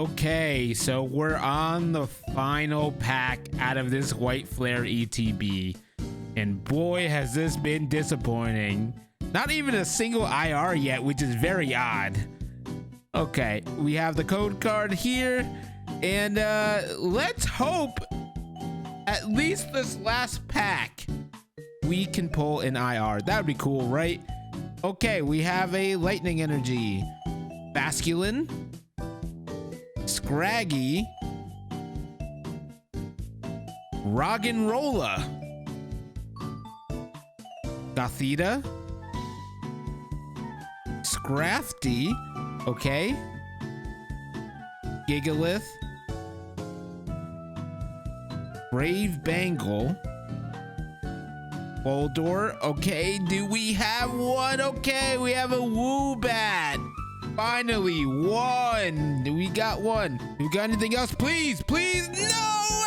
Okay, so we're on the final pack out of this White Flare ETB. And boy, has this been disappointing. Not even a single IR yet, which is very odd. Okay, we have the code card here. And let's hope at least this last pack we can pull an IR. That would be cool, right? Okay, we have a Lightning Energy, Basculin, Scraggy, Roggenrola, Gothita, Scrafty, okay, Gigalith, Brave Bangle, Boldor, okay, do we have one? Okay, we have a Woobat. Finally, one. We got one. You got anything else? Please, please, no!